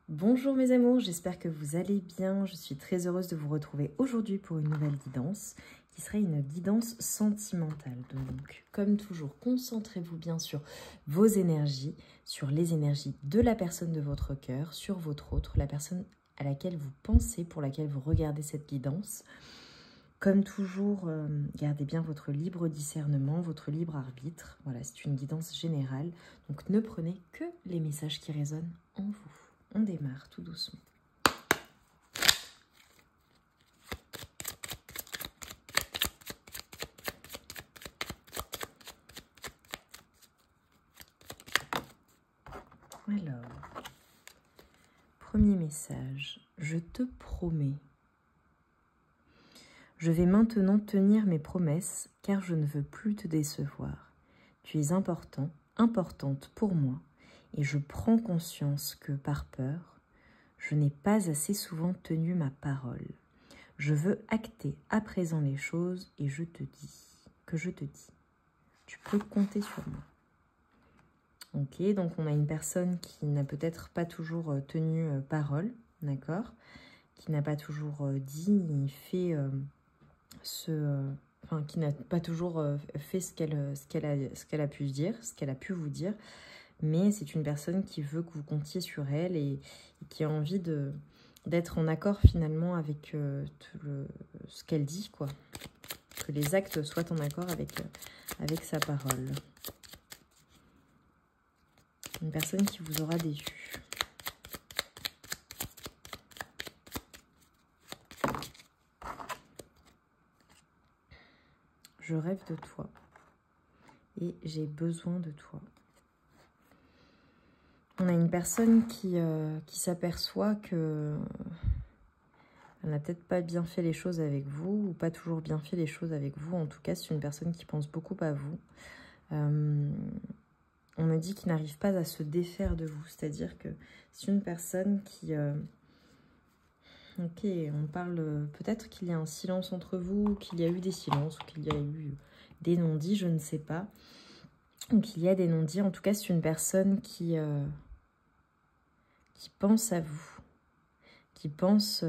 Bonjour mes amours, j'espère que vous allez bien. Je suis très heureuse de vous retrouver aujourd'hui pour une nouvelle guidance qui sera une guidance sentimentale. Donc, comme toujours, concentrez-vous bien sur vos énergies, sur les énergies de la personne de votre cœur, sur votre autre, la personne à laquelle vous pensez, pour laquelle vous regardez cette guidance. Comme toujours, gardez bien votre libre discernement, votre libre arbitre. Voilà, c'est une guidance générale. Donc, ne prenez que les messages qui résonnent en vous. On démarre tout doucement. Alors, premier message. Je te promets. Je vais maintenant tenir mes promesses car je ne veux plus te décevoir. Tu es important, importante pour moi et je prends conscience que par peur, je n'ai pas assez souvent tenu ma parole. Je veux acter à présent les choses et je te dis. Tu peux compter sur moi. Ok, donc on a une personne qui n'a peut-être pas toujours tenu parole, d'accord, qui n'a pas toujours dit ni fait qui n'a pas toujours fait ce qu'elle a pu dire, ce qu'elle a pu vous dire, mais c'est une personne qui veut que vous comptiez sur elle et qui a envie d'être en accord finalement avec ce qu'elle dit, quoi. Que les actes soient en accord avec sa parole. Une personne qui vous aura déçu. Je rêve de toi et j'ai besoin de toi. On a une personne qui s'aperçoit que elle n'a peut-être pas bien fait les choses avec vous ou pas toujours bien fait les choses avec vous. En tout cas, c'est une personne qui pense beaucoup à vous. On me dit qu'il n'arrive pas à se défaire de vous. C'est-à-dire que c'est une personne qui... ok, on parle peut-être qu'il y a un silence entre vous, qu'il y a eu des silences, ou qu'il y a eu des non-dits, je ne sais pas. Ou qu'il y a des non-dits. En tout cas, c'est une personne qui pense à vous, qui pense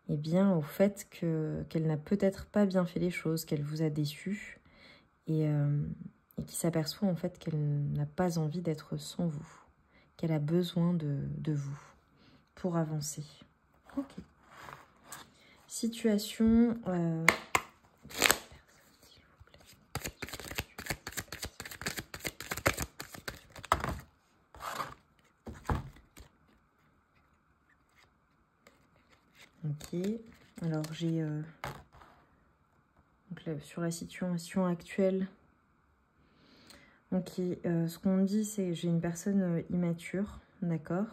eh bien, au fait qu'elle n'a peut-être pas bien fait les choses, qu'elle vous a déçu et qui s'aperçoit en fait qu'elle n'a pas envie d'être sans vous, qu'elle a besoin de vous pour avancer. Ok. Situation... Ok, alors j'ai sur la situation actuelle, ok, ce qu'on me dit c'est j'ai une personne immature, d'accord,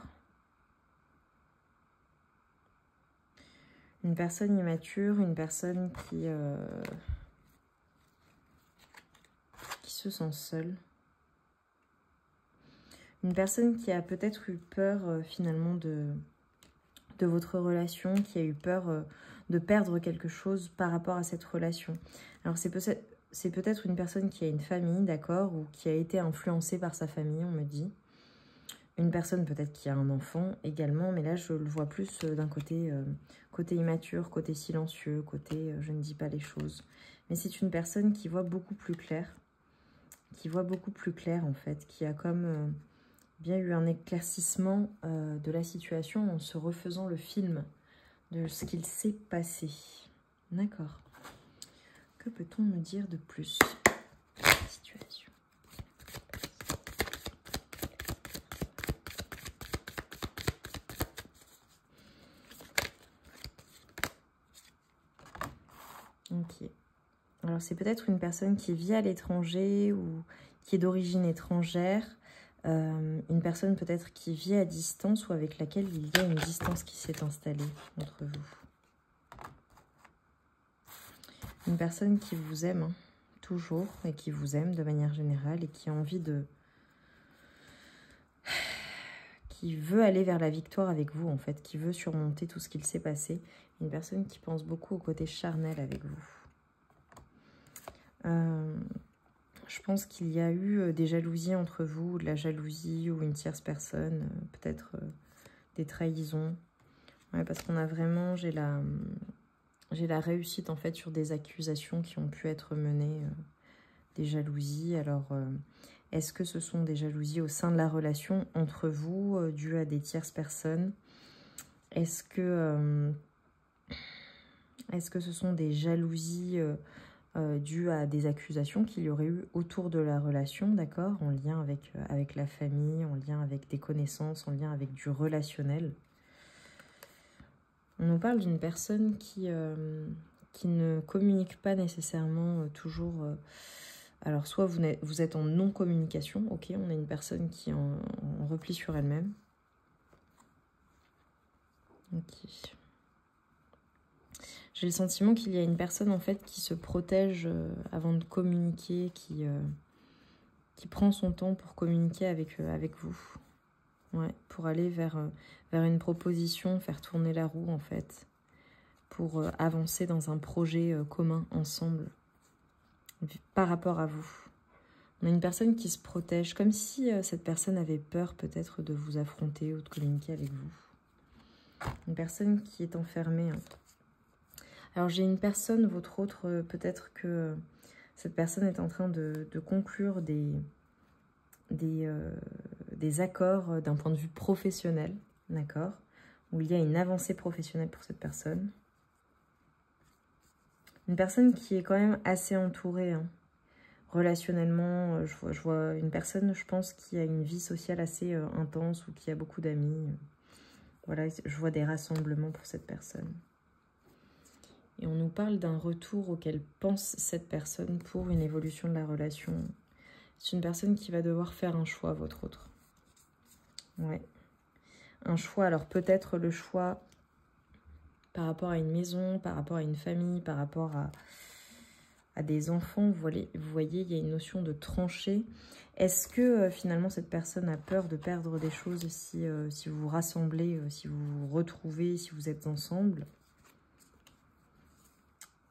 une personne immature, une personne qui se sent seule, une personne qui a peut-être eu peur finalement de votre relation, qui a eu peur de perdre quelque chose par rapport à cette relation. Alors c'est peut-être une personne qui a une famille, d'accord, ou qui a été influencée par sa famille, on me dit. Une personne peut-être qui a un enfant également, mais là je le vois plus d'un côté, côté immature, côté silencieux, côté je ne dis pas les choses. Mais c'est une personne qui voit beaucoup plus clair, en fait, qui a comme... bien eu un éclaircissement de la situation en se refaisant le film de ce qu'il s'est passé. D'accord. Que peut-on me dire de plus sur la situation? Ok. Alors c'est peut-être une personne qui vit à l'étranger ou qui est d'origine étrangère. Une personne peut-être qui vit à distance ou avec laquelle il y a une distance qui s'est installée entre vous. Une personne qui vous aime, hein, toujours, et qui vous aime de manière générale et qui a envie de... qui veut aller vers la victoire avec vous, en fait, qui veut surmonter tout ce qu'il s'est passé. Une personne qui pense beaucoup au côté charnel avec vous. Je pense qu'il y a eu des jalousies entre vous, de la jalousie ou une tierce personne, peut-être des trahisons. Ouais, parce qu'on a vraiment, j'ai la réussite en fait sur des accusations qui ont pu être menées, des jalousies. Alors, est-ce que ce sont des jalousies au sein de la relation entre vous, dues à des tierces personnes? Est-ce que ce sont des jalousies dues à des accusations qu'il y aurait eu autour de la relation, d'accord, en lien avec la famille, en lien avec des connaissances, en lien avec du relationnel? On nous parle d'une personne qui ne communique pas nécessairement toujours. Alors, soit vous êtes en non-communication, ok, on a une personne qui est en repli sur elle-même. Ok. J'ai le sentiment qu'il y a une personne en fait qui se protège avant de communiquer, qui prend son temps pour communiquer avec vous. Ouais, pour aller vers une proposition, faire tourner la roue en fait, pour avancer dans un projet commun ensemble par rapport à vous. On a une personne qui se protège, comme si cette personne avait peur peut-être de vous affronter ou de communiquer avec vous. Une personne qui est enfermée. Hein. Alors j'ai une personne, votre autre, peut-être que cette personne est en train de conclure des accords d'un point de vue professionnel, d'accord, où il y a une avancée professionnelle pour cette personne. Une personne qui est quand même assez entourée, hein. Relationnellement, je vois une personne, je pense, qui a une vie sociale assez intense ou qui a beaucoup d'amis. Voilà, je vois des rassemblements pour cette personne. Et on nous parle d'un retour auquel pense cette personne pour une évolution de la relation. C'est une personne qui va devoir faire un choix, votre autre. Ouais. Un choix, alors peut-être le choix par rapport à une maison, par rapport à une famille, par rapport à des enfants. Vous voyez, il y a une notion de trancher. Est-ce que finalement cette personne a peur de perdre des choses si vous vous rassemblez, si vous vous retrouvez, si vous êtes ensemble?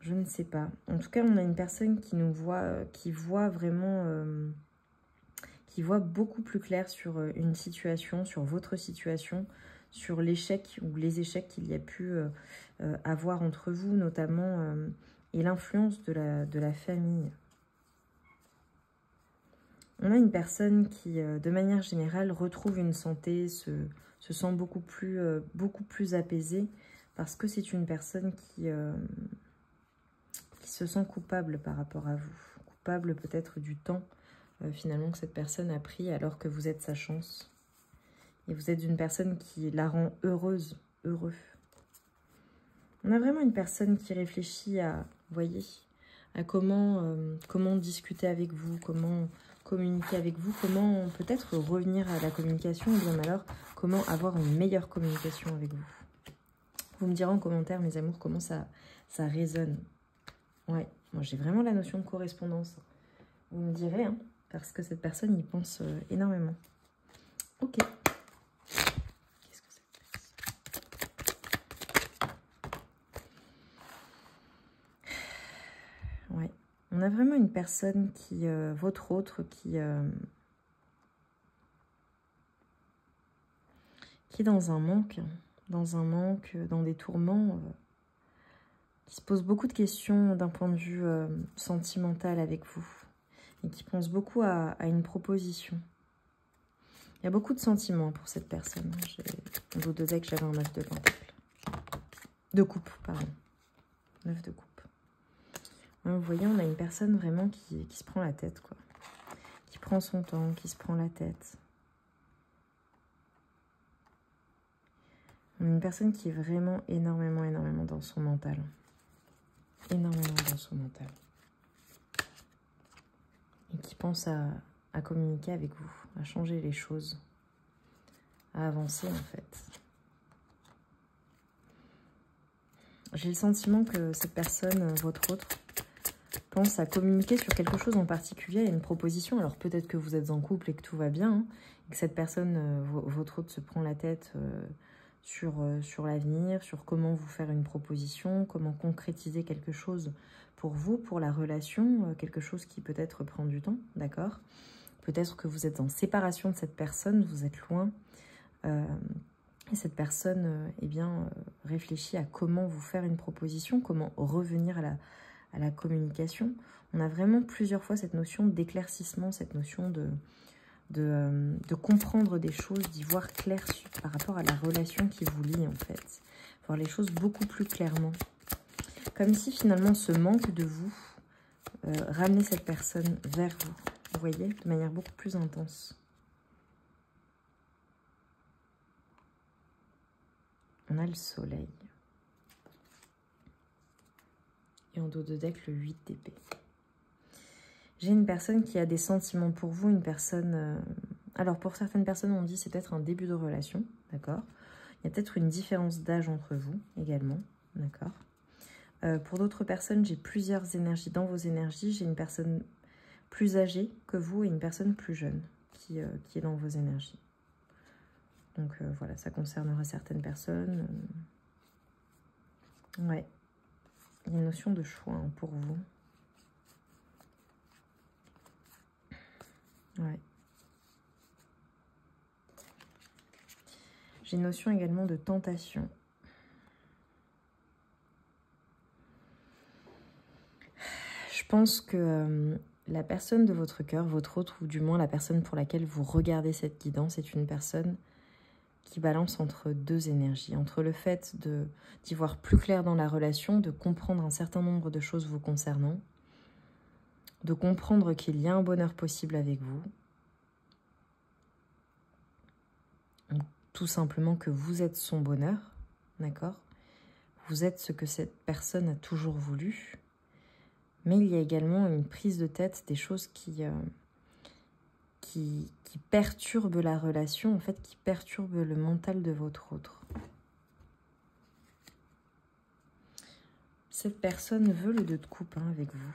Je ne sais pas. En tout cas, on a une personne qui nous voit, qui voit vraiment, qui voit beaucoup plus clair sur une situation, sur votre situation, sur l'échec ou les échecs qu'il y a pu avoir entre vous, notamment, et l'influence de la famille. On a une personne qui, de manière générale, retrouve une santé, se sent beaucoup plus apaisée, parce que c'est une personne qui se sent coupable par rapport à vous. Coupable peut-être du temps, finalement, que cette personne a pris, alors que vous êtes sa chance. Et vous êtes une personne qui la rend heureuse, heureux. On a vraiment une personne qui réfléchit à, vous voyez, à comment discuter avec vous, comment communiquer avec vous, comment peut-être revenir à la communication, ou bien alors comment avoir une meilleure communication avec vous. Vous me direz en commentaire, mes amours, comment ça résonne. Ouais, moi j'ai vraiment la notion de correspondance. Vous me direz, hein, parce que cette personne y pense énormément. Ok. Qu'est-ce que c'est? Ouais. On a vraiment une personne qui, votre autre, qui est dans un manque, dans des tourments, qui se pose beaucoup de questions d'un point de vue sentimental avec vous, et qui pense beaucoup à une proposition. Il y a beaucoup de sentiments pour cette personne. Dans vos deux decks, j'avais un 9 de pentacle. De coupe, pardon. 9 de coupe. Ouais, vous voyez, on a une personne vraiment qui se prend la tête, quoi. Qui prend son temps, qui se prend la tête. On a une personne qui est vraiment énormément dans son mental. Énormément dans son mental. Et qui pense à communiquer avec vous, à changer les choses, à avancer en fait. J'ai le sentiment que cette personne, votre autre, pense à communiquer sur quelque chose en particulier, à une proposition. Alors peut-être que vous êtes en couple et que tout va bien, hein, et que cette personne, votre autre, se prend la tête sur l'avenir, sur comment vous faire une proposition, comment concrétiser quelque chose pour vous, pour la relation, quelque chose qui peut-être prend du temps, d'accord? Peut-être que vous êtes en séparation de cette personne, vous êtes loin, et cette personne réfléchit à comment vous faire une proposition, comment revenir à la communication. On a vraiment plusieurs fois cette notion d'éclaircissement, cette notion de comprendre des choses, d'y voir clair par rapport à la relation qui vous lie en fait. Voir les choses beaucoup plus clairement. Comme si finalement ce manque de vous ramenait cette personne vers vous. Vous voyez, de manière beaucoup plus intense. On a le soleil. Et en dos de deck, le 8 d'épée. J'ai une personne qui a des sentiments pour vous, une personne... Alors, pour certaines personnes, on dit c'est peut-être un début de relation, d'accord? Il y a peut-être une différence d'âge entre vous, également, d'accord? Pour d'autres personnes, j'ai plusieurs énergies. Dans vos énergies, j'ai une personne plus âgée que vous et une personne plus jeune qui est dans vos énergies. Donc, voilà, ça concernera certaines personnes. Ouais. Il y a une notion de choix hein, pour vous. Ouais. J'ai une notion également de tentation. Je pense que la personne de votre cœur, votre autre, ou du moins la personne pour laquelle vous regardez cette guidance, est une personne qui balance entre deux énergies. Entre le fait d'y voir plus clair dans la relation, de comprendre un certain nombre de choses vous concernant, de comprendre qu'il y a un bonheur possible avec vous, tout simplement que vous êtes son bonheur, d'accord? Vous êtes ce que cette personne a toujours voulu, mais il y a également une prise de tête, des choses qui perturbent la relation, en fait, qui perturbent le mental de votre autre. Cette personne veut le 2 de coupe hein, avec vous.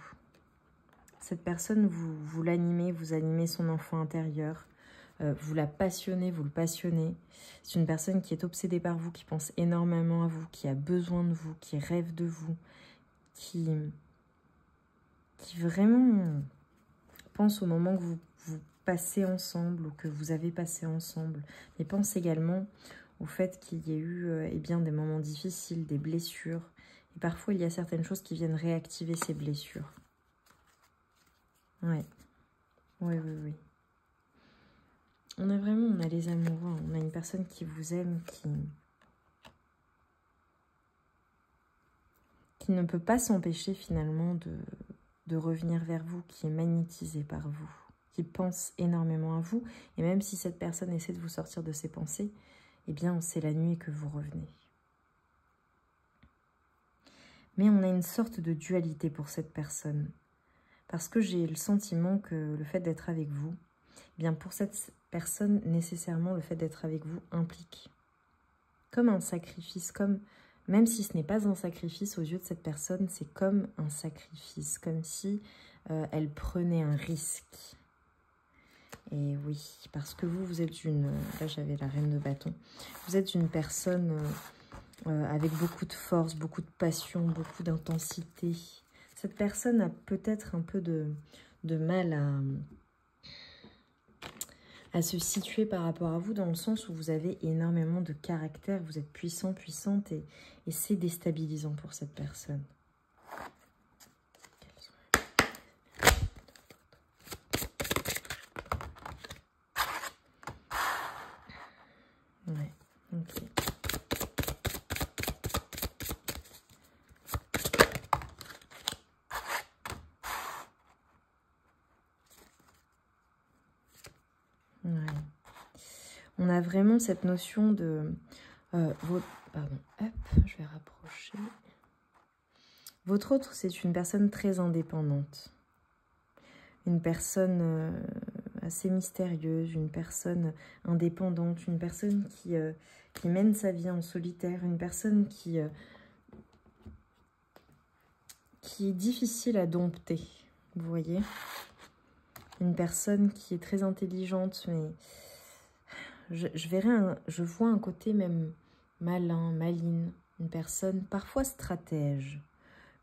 Cette personne, vous l'animez, vous animez son enfant intérieur, vous la passionnez, vous le passionnez. C'est une personne qui est obsédée par vous, qui pense énormément à vous, qui a besoin de vous, qui rêve de vous, qui vraiment pense au moment que vous passez ensemble ou que vous avez passé ensemble. Mais pense également au fait qu'il y ait eu des moments difficiles, des blessures. Et parfois, il y a certaines choses qui viennent réactiver ces blessures. Ouais. Oui. On a les amoureux, on a une personne qui vous aime, qui ne peut pas s'empêcher finalement de revenir vers vous, qui est magnétisée par vous, qui pense énormément à vous. Et même si cette personne essaie de vous sortir de ses pensées, eh bien, c'est la nuit que vous revenez. Mais on a une sorte de dualité pour cette personne. Parce que j'ai le sentiment que le fait d'être avec vous, eh bien pour cette personne, nécessairement, le fait d'être avec vous implique comme un sacrifice, même si ce n'est pas un sacrifice aux yeux de cette personne, c'est comme un sacrifice, comme si elle prenait un risque. Et oui, parce que vous êtes là j'avais la reine de bâton, vous êtes une personne avec beaucoup de force, beaucoup de passion, beaucoup d'intensité. Cette personne a peut-être un peu de mal à se situer par rapport à vous, dans le sens où vous avez énormément de caractère, vous êtes puissant, puissante, et c'est déstabilisant pour cette personne. Ouais, ok. Ouais. On a vraiment cette notion de... pardon, hop, je vais rapprocher. Votre autre, c'est une personne très indépendante. Une personne assez mystérieuse, une personne indépendante, une personne qui mène sa vie en solitaire, une personne qui est difficile à dompter, vous voyez? Une personne qui est très intelligente, mais je vois un côté même malin, maline, une personne parfois stratège,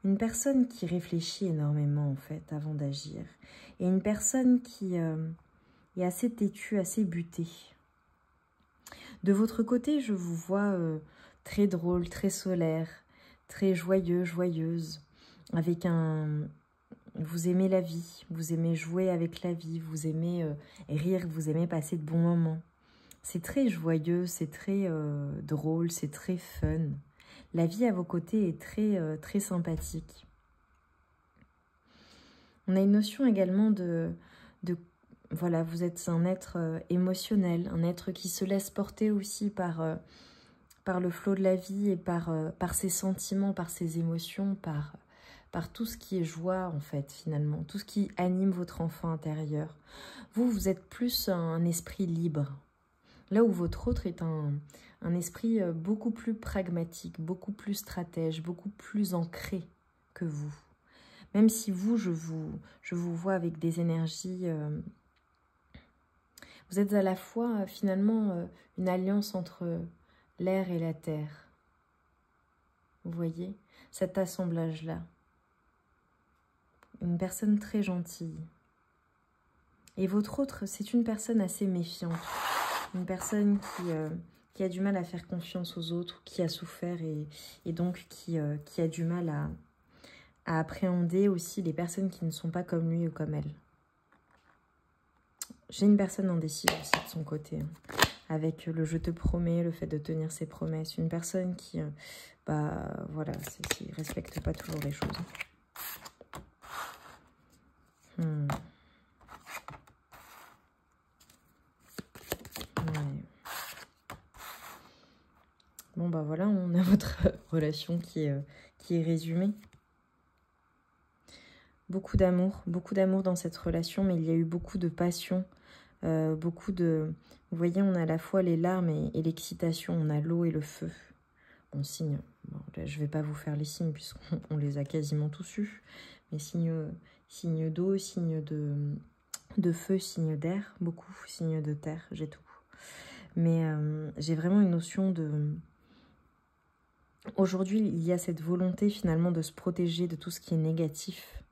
une personne qui réfléchit énormément en fait avant d'agir, et une personne qui est assez têtue, assez butée. De votre côté, je vous vois très drôle, très solaire, très joyeux, joyeuse, avec un... Vous aimez la vie, vous aimez jouer avec la vie, vous aimez rire, vous aimez passer de bons moments. C'est très joyeux, c'est très drôle, c'est très fun. La vie à vos côtés est très sympathique. On a une notion également de voilà, vous êtes un être émotionnel, un être qui se laisse porter aussi par le flot de la vie et par ses sentiments, par ses émotions, par tout ce qui est joie en fait finalement, tout ce qui anime votre enfant intérieur. Vous êtes plus un esprit libre, là où votre autre est un esprit beaucoup plus pragmatique, beaucoup plus stratège, beaucoup plus ancré que vous. Même si vous, je vous vois avec des énergies... vous êtes à la fois finalement une alliance entre l'air et la terre. Vous voyez cet assemblage-là. Une personne très gentille. Et votre autre, c'est une personne assez méfiante. Une personne qui a du mal à faire confiance aux autres, qui a souffert et donc qui a du mal à appréhender aussi les personnes qui ne sont pas comme lui ou comme elle. J'ai une personne indécise aussi de son côté, avec le « je te promets », le fait de tenir ses promesses. Une personne qui, voilà, ne respecte pas toujours les choses. Ouais. Bon, voilà, on a votre relation qui est résumée. Beaucoup d'amour dans cette relation, mais il y a eu beaucoup de passion, beaucoup de... Vous voyez, on a à la fois les larmes et l'excitation, on a l'eau et le feu. Bon, signe, bon, là, je ne vais pas vous faire les signes puisqu'on les a quasiment tous eus, mais signe d'eau, signe de feu, signe d'air, beaucoup, signe de terre, j'ai tout. Mais j'ai vraiment une notion de... Aujourd'hui, il y a cette volonté finalement de se protéger de tout ce qui est négatif,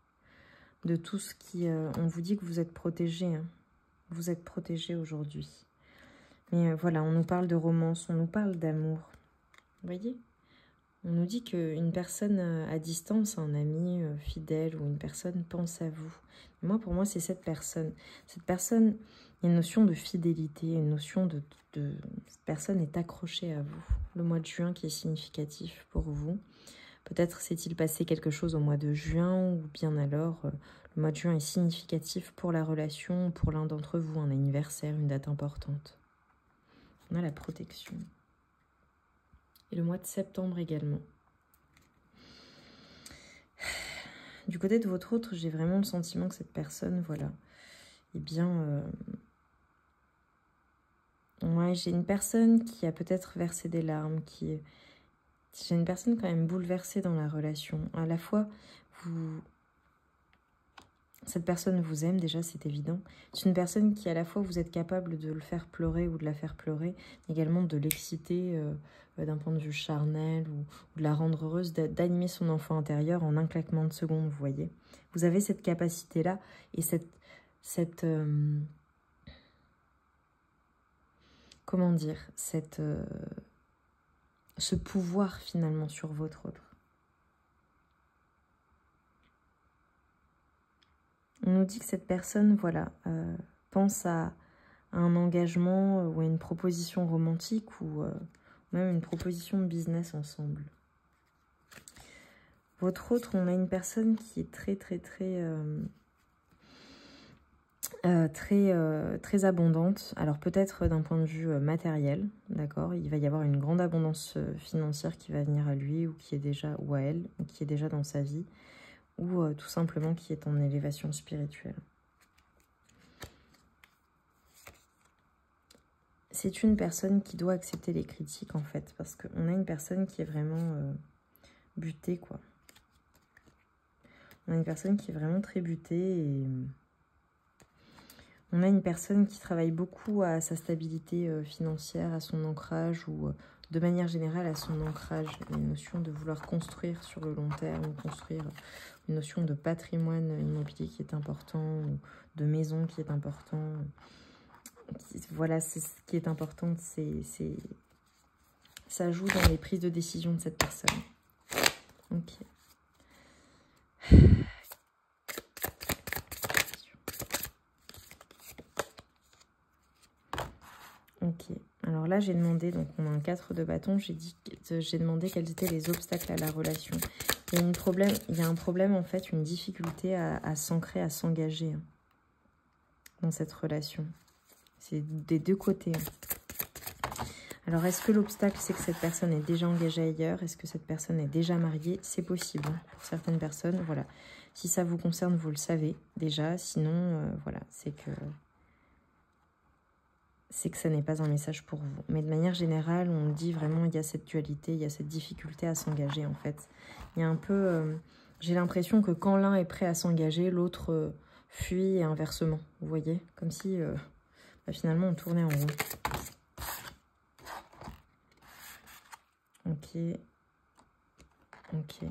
de tout ce qui... on vous dit que vous êtes protégé, hein. Vous êtes protégé aujourd'hui. Mais voilà, on nous parle de romance, on nous parle d'amour. Vous voyez? On nous dit qu'une personne à distance, un ami fidèle ou une personne pense à vous. Et pour moi, c'est cette personne. Cette personne, il y a une notion de fidélité, une notion de... Cette personne est accrochée à vous. Le mois de juin qui est significatif pour vous. Peut-être s'est-il passé quelque chose au mois de juin ou bien alors le mois de juin est significatif pour la relation, pour l'un d'entre vous, un anniversaire, une date importante. On a la protection. Et le mois de septembre également. Du côté de votre autre, j'ai vraiment le sentiment que cette personne, voilà, eh bien... ouais, j'ai une personne qui a peut-être versé des larmes, j'ai une personne quand même bouleversée dans la relation. À la fois, cette personne vous aime déjà, c'est évident. C'est une personne qui, à la fois, vous êtes capable de le faire pleurer ou de la faire pleurer, également de l'exciter d'un point de vue charnel ou de la rendre heureuse, d'animer son enfant intérieur en un claquement de secondes, vous voyez. Vous avez cette capacité-là et comment dire, ce pouvoir finalement sur votre autre. On nous dit que cette personne, voilà, pense à un engagement ou à une proposition romantique ou même une proposition de business ensemble. Votre autre, on a une personne qui est très abondante. Alors peut-être d'un point de vue matériel, d'accord. Il va y avoir une grande abondance financière qui va venir à lui ou qui est déjà, ou à elle, ou qui est déjà dans sa vie. Ou tout simplement qui est en élévation spirituelle. C'est une personne qui doit accepter les critiques, en fait, parce qu'on a une personne qui est vraiment butée, quoi. On a une personne qui est vraiment très butée et on a une personne qui travaille beaucoup à sa stabilité financière, à son ancrage ou de manière générale à son ancrage. Une notion de vouloir construire sur le long terme, construire une notion de patrimoine immobilier qui est important, ou de maison qui est important. Voilà, c'est ce qui est important, ça joue dans les prises de décision de cette personne. Ok. Ok. Alors là, j'ai demandé, donc on a un 4 de bâton, j'ai demandé quels étaient les obstacles à la relation. Il y a un problème en fait, une difficulté à s'ancrer, à s'engager hein, dans cette relation. C'est des deux côtés. Hein. Alors, est-ce que l'obstacle, c'est que cette personne est déjà engagée ailleurs? Est-ce que cette personne est déjà mariée? C'est possible hein, pour certaines personnes. Voilà. Si ça vous concerne, vous le savez déjà. Sinon, voilà, c'est que ça n'est pas un message pour vous. Mais de manière générale, on dit vraiment, il y a cette dualité, il y a cette difficulté à s'engager, en fait. Il y a un peu... j'ai l'impression que quand l'un est prêt à s'engager, l'autre fuit et inversement. Vous voyez? Comme si, finalement, on tournait en rond. Ok. Ok.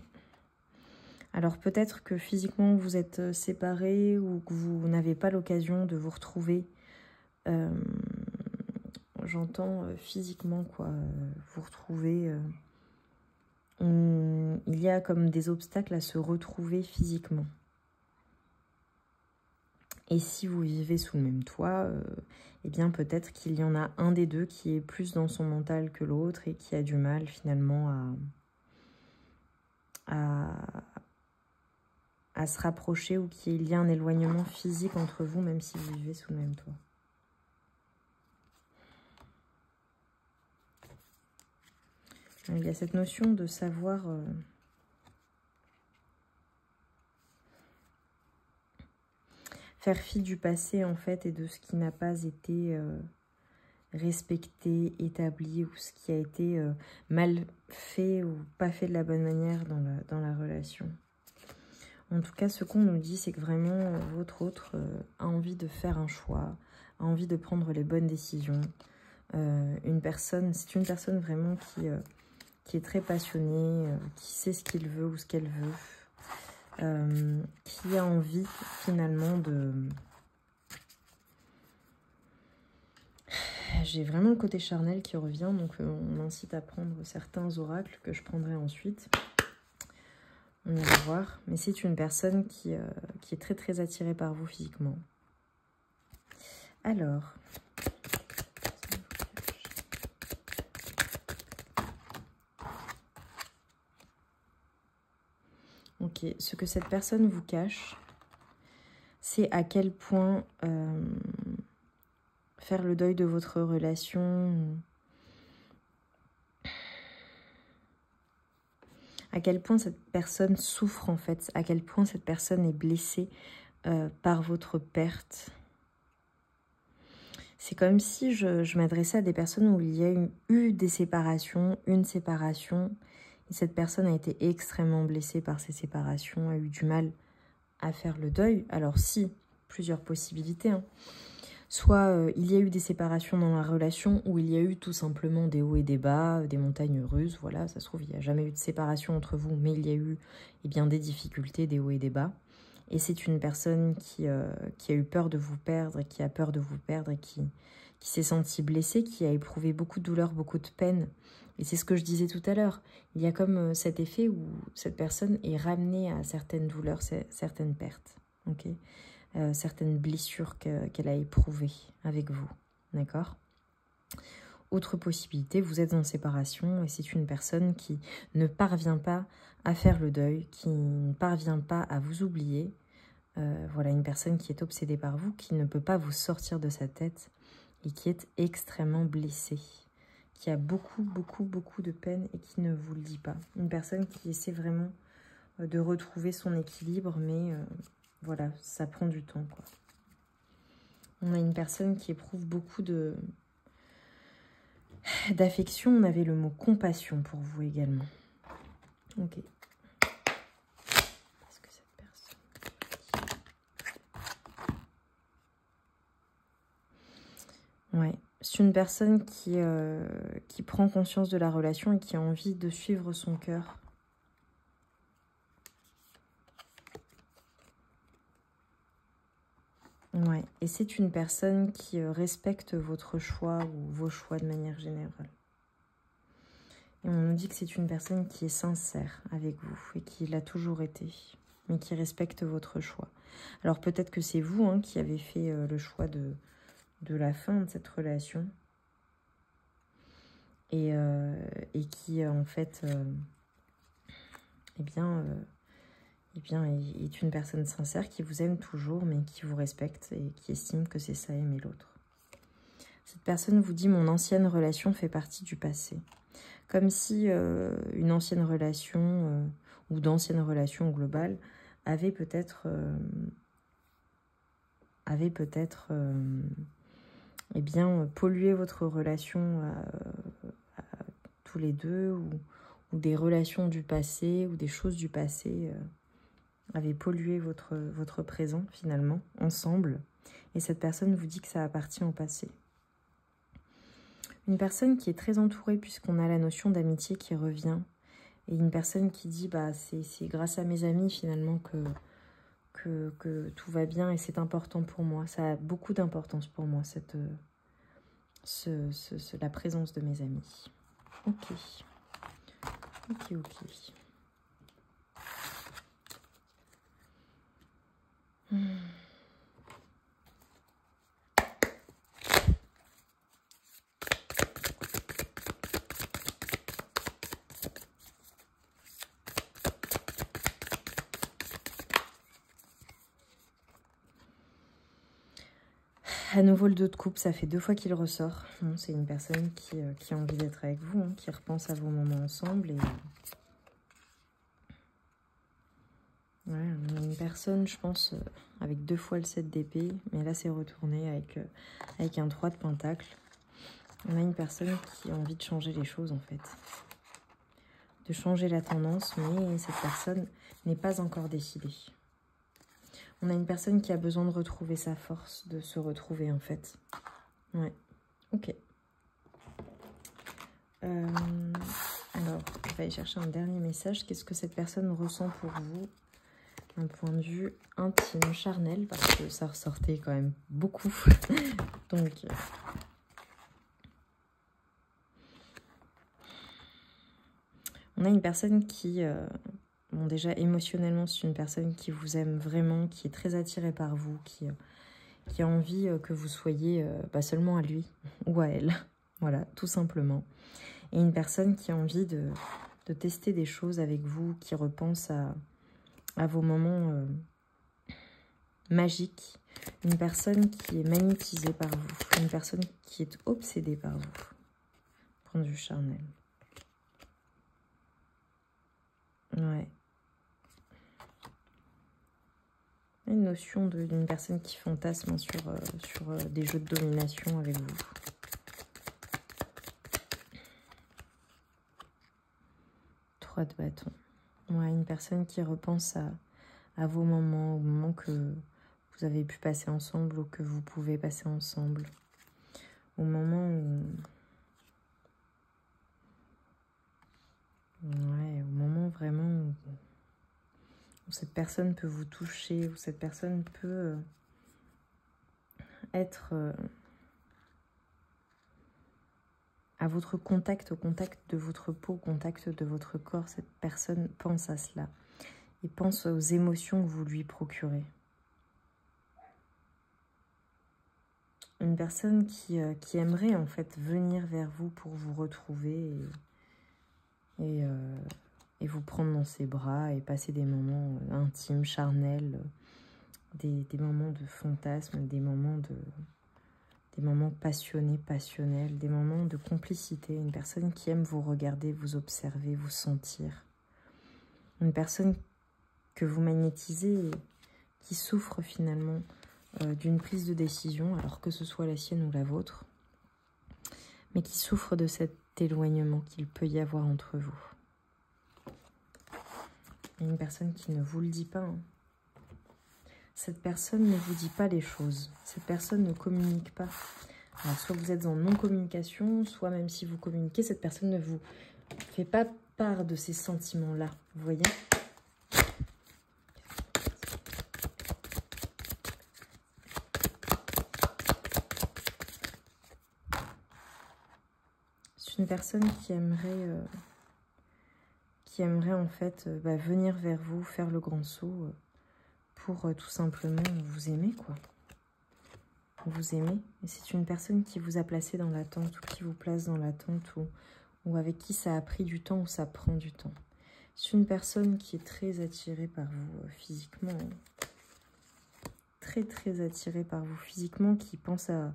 Alors, peut-être que physiquement, vous êtes séparés ou que vous n'avez pas l'occasion de vous retrouver... J'entends physiquement, quoi, vous retrouver. Il y a comme des obstacles à se retrouver physiquement. Et si vous vivez sous le même toit, eh bien peut-être qu'il y en a un des deux qui est plus dans son mental que l'autre et qui a du mal finalement à se rapprocher ou qu'il y a un éloignement physique entre vous, même si vous vivez sous le même toit. Il y a cette notion de savoir faire fi du passé, en fait, et de ce qui n'a pas été respecté, établi, ou ce qui a été mal fait ou pas fait de la bonne manière dans la relation. En tout cas, ce qu'on nous dit, c'est que vraiment, votre autre a envie de faire un choix, a envie de prendre les bonnes décisions. C'est une personne vraiment qui est très passionné, qui sait ce qu'il veut ou ce qu'elle veut, qui a envie finalement de... J'ai vraiment le côté charnel qui revient, donc on m'incite à prendre certains oracles que je prendrai ensuite. On va voir, mais c'est une personne qui est très très attirée par vous physiquement. Alors... Ok, ce que cette personne vous cache, c'est à quel point faire le deuil de votre relation, à quel point cette personne souffre en fait, à quel point cette personne est blessée par votre perte. C'est comme si je m'adressais à des personnes où il y a eu des séparations, une séparation, et cette personne a été extrêmement blessée par ces séparations, a eu du mal à faire le deuil. Alors si, plusieurs possibilités. Hein. Soit il y a eu des séparations dans la relation, ou il y a eu tout simplement des hauts et des bas, des montagnes russes. Voilà, ça se trouve, il n'y a jamais eu de séparation entre vous, mais il y a eu des difficultés, des hauts et des bas. Et c'est une personne qui a eu peur de vous perdre, qui a peur de vous perdre, et qui s'est sentie blessée, qui a éprouvé beaucoup de douleur, beaucoup de peine. Et c'est ce que je disais tout à l'heure. Il y a comme cet effet où cette personne est ramenée à certaines douleurs, certaines pertes, ok, certaines blessures qu'elle a éprouvées avec vous, d'accord? Autre possibilité, vous êtes en séparation et c'est une personne qui ne parvient pas à faire le deuil, qui ne parvient pas à vous oublier. Voilà, une personne qui est obsédée par vous, qui ne peut pas vous sortir de sa tête et qui est extrêmement blessée, qui a beaucoup de peine et qui ne vous le dit pas. Une personne qui essaie vraiment de retrouver son équilibre, mais voilà, ça prend du temps, quoi. On a une personne qui éprouve beaucoup d'affection. On avait le mot compassion pour vous également. Ok. Est-ce que cette personne... Ouais. C'est une personne qui prend conscience de la relation et qui a envie de suivre son cœur. Ouais, et c'est une personne qui respecte votre choix ou vos choix de manière générale. Et on nous dit que c'est une personne qui est sincère avec vous et qui l'a toujours été, mais qui respecte votre choix. Alors peut-être que c'est vous hein, qui avez fait le choix de la fin de cette relation et qui en fait est une personne sincère qui vous aime toujours mais qui vous respecte et qui estime que c'est ça aimer l'autre. Cette personne vous dit « Mon ancienne relation fait partie du passé ». Comme si une ancienne relation ou d'anciennes relations globales avait peut-être pollué votre relation à tous les deux ou des relations du passé ou des choses du passé avaient pollué votre présent finalement ensemble. Et cette personne vous dit que ça appartient au passé. Une personne qui est très entourée puisqu'on a la notion d'amitié qui revient. Et une personne qui dit bah, c'est grâce à mes amis finalement que tout va bien et c'est important pour moi. Ça a beaucoup d'importance pour moi, la présence de mes amis. Ok. À nouveau le 2 de coupe, ça fait 2 fois qu'il ressort. C'est une personne qui a envie d'être avec vous, hein, qui repense à vos moments ensemble. Et ouais, une personne, je pense, avec 2 fois le 7 d'épée, mais là c'est retourné avec un 3 de pentacle. On a une personne qui a envie de changer les choses en fait. De changer la tendance, mais cette personne n'est pas encore décidée. On a une personne qui a besoin de retrouver sa force, de se retrouver en fait. Ouais, ok. Alors, on va aller chercher un dernier message. Qu'est-ce que cette personne ressent pour vous d'un point de vue intime, charnel, parce que ça ressortait quand même beaucoup. Donc, on a une personne qui... Bon, déjà, émotionnellement, c'est une personne qui vous aime vraiment, qui est très attirée par vous, qui a envie que vous soyez pas seulement à lui ou à elle. Voilà, tout simplement. Et une personne qui a envie de tester des choses avec vous, qui repense à vos moments magiques. Une personne qui est magnétisée par vous. Une personne qui est obsédée par vous. Point de vue charnel. Ouais. Une notion d'une personne qui fantasme sur des jeux de domination avec vous. Trois de bâton. Ouais, une personne qui repense à vos moments, aux moments que vous avez pu passer ensemble ou que vous pouvez passer ensemble. Au moment où... Ouais, au moment vraiment où cette personne peut vous toucher, où cette personne peut être à votre contact, au contact de votre peau, au contact de votre corps. Cette personne pense à cela et pense aux émotions que vous lui procurez. Une personne qui aimerait en fait venir vers vous pour vous retrouver et vous prendre dans ses bras et passer des moments intimes, charnels, des moments de fantasme, des moments passionnés, passionnels, des moments de complicité. Une personne qui aime vous regarder, vous observer, vous sentir. Une personne que vous magnétisez et qui souffre finalement d'une prise de décision, alors que ce soit la sienne ou la vôtre, mais qui souffre de cet éloignement qu'il peut y avoir entre vous. Il y a une personne qui ne vous le dit pas. Hein. Cette personne ne vous dit pas les choses. Cette personne ne communique pas Alors, soit vous êtes en non-communication, soit même si vous communiquez, cette personne ne vous fait pas part de ces sentiments-là. Vous voyez? C'est une personne qui aimerait en fait venir vers vous, faire le grand saut pour tout simplement vous aimer, quoi. Vous aimer. Et c'est une personne qui vous a placé dans l'attente ou qui vous place dans l'attente ou avec qui ça a pris du temps ou ça prend du temps. C'est une personne qui est très attirée par vous physiquement. Très, très attirée par vous physiquement, qui pense à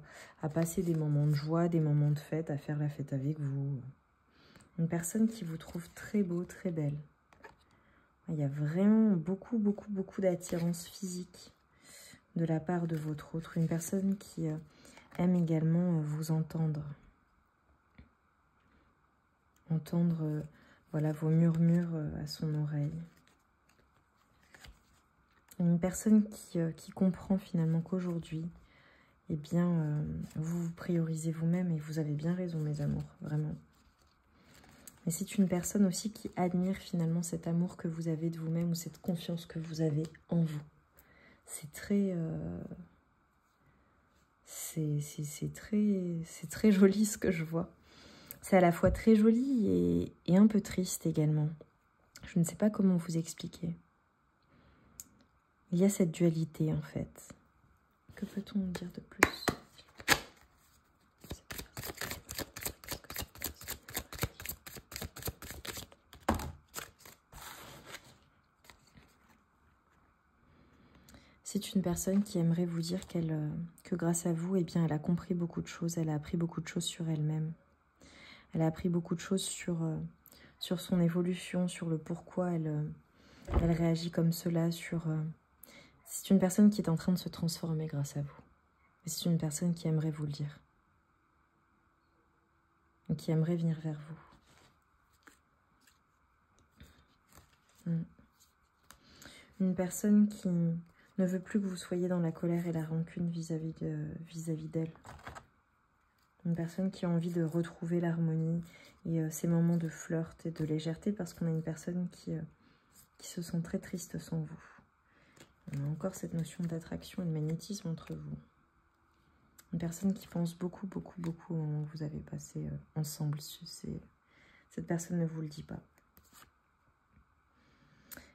passer des moments de joie, des moments de fête, à faire la fête avec vous. Une personne qui vous trouve très beau, très belle. Il y a vraiment beaucoup, beaucoup, beaucoup d'attirance physique de la part de votre autre. Une personne qui aime également vous entendre. Entendre voilà, vos murmures à son oreille. Une personne qui comprend finalement qu'aujourd'hui, eh bien, vous vous priorisez vous-même et vous avez bien raison, mes amours, vraiment. Mais c'est une personne aussi qui admire finalement cet amour que vous avez de vous-même ou cette confiance que vous avez en vous. C'est très, c'est très joli ce que je vois. C'est à la fois très joli et un peu triste également. Je ne sais pas comment vous expliquer. Il y a cette dualité en fait. Que peut-on dire de plus ? C'est une personne qui aimerait vous dire que grâce à vous, eh bien, elle a compris beaucoup de choses, elle a appris beaucoup de choses sur elle-même. Elle a appris beaucoup de choses sur son évolution, sur le pourquoi elle réagit comme cela. C'est une personne qui est en train de se transformer grâce à vous. Et c'est une personne qui aimerait vous le dire. Et qui aimerait venir vers vous. Une personne qui ne veut plus que vous soyez dans la colère et la rancune vis-à-vis d'elle. Une personne qui a envie de retrouver l'harmonie et ces moments de flirt et de légèreté parce qu'on a une personne qui se sent très triste sans vous. On a encore cette notion d'attraction et de magnétisme entre vous. Une personne qui pense beaucoup, beaucoup, beaucoup au moment où vous avez passé ensemble. Cette personne ne vous le dit pas.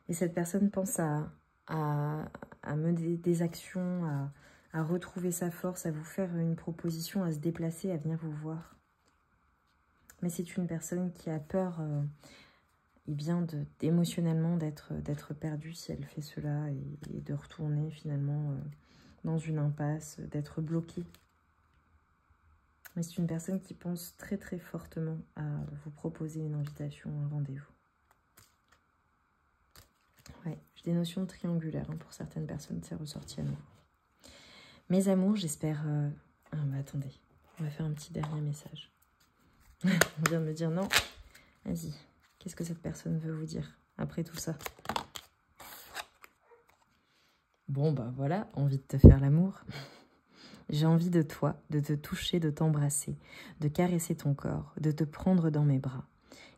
Et cette personne pense à mener des actions, à retrouver sa force, à vous faire une proposition, à se déplacer, à venir vous voir. Mais c'est une personne qui a peur émotionnellement d'être perdue si elle fait cela et de retourner finalement dans une impasse, d'être bloquée. Mais c'est une personne qui pense très très fortement à vous proposer une invitation, un rendez-vous. Ouais, j'ai des notions triangulaires pour certaines personnes, c'est ressorti à nouveau. Mes amours, j'espère... Ah, mais attendez, on va faire un petit dernier message. On vient de me dire non. Vas-y, qu'est-ce que cette personne veut vous dire après tout ça? Bon, bah voilà, envie de te faire l'amour. J'ai envie de toi, de te toucher, de t'embrasser, de caresser ton corps, de te prendre dans mes bras.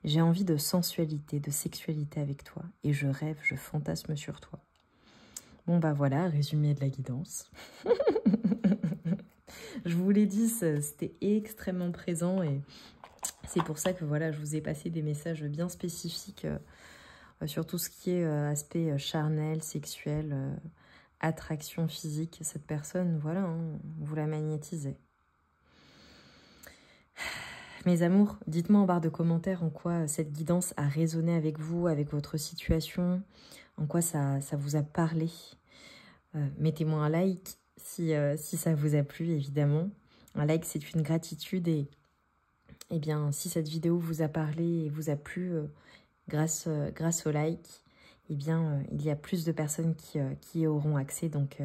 J'ai envie de sensualité, de sexualité avec toi. Et je rêve, je fantasme sur toi. Bon, bah voilà, résumé de la guidance. Je vous l'ai dit, c'était extrêmement présent. Et c'est pour ça que voilà, je vous ai passé des messages bien spécifiques sur tout ce qui est aspect charnel, sexuel, attraction physique. Cette personne, voilà, vous la magnétisez. Mes amours, dites-moi en barre de commentaires en quoi cette guidance a résonné avec vous, avec votre situation, en quoi ça vous a parlé. Mettez-moi un like si ça vous a plu, évidemment. Un like, c'est une gratitude et bien, si cette vidéo vous a parlé et vous a plu grâce au like, eh bien, il y a plus de personnes qui y auront accès. Donc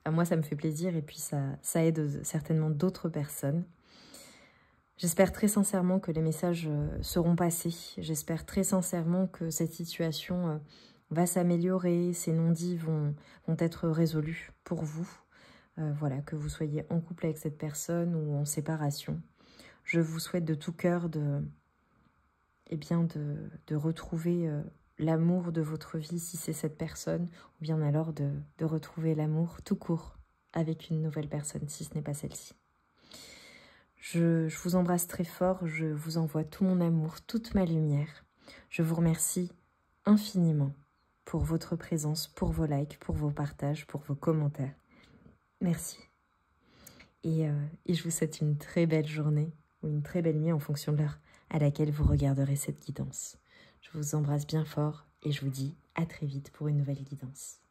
à moi, ça me fait plaisir et puis ça aide certainement d'autres personnes. J'espère très sincèrement que les messages seront passés. J'espère très sincèrement que cette situation va s'améliorer. Ces non-dits vont être résolus pour vous. voilà, que vous soyez en couple avec cette personne ou en séparation. Je vous souhaite de tout cœur de retrouver l'amour de votre vie si c'est cette personne, ou bien alors de retrouver l'amour tout court avec une nouvelle personne si ce n'est pas celle-ci. Je vous embrasse très fort, je vous envoie tout mon amour, toute ma lumière. Je vous remercie infiniment pour votre présence, pour vos likes, pour vos partages, pour vos commentaires. Merci. Et je vous souhaite une très belle journée ou une très belle nuit en fonction de l'heure à laquelle vous regarderez cette guidance. Je vous embrasse bien fort et je vous dis à très vite pour une nouvelle guidance.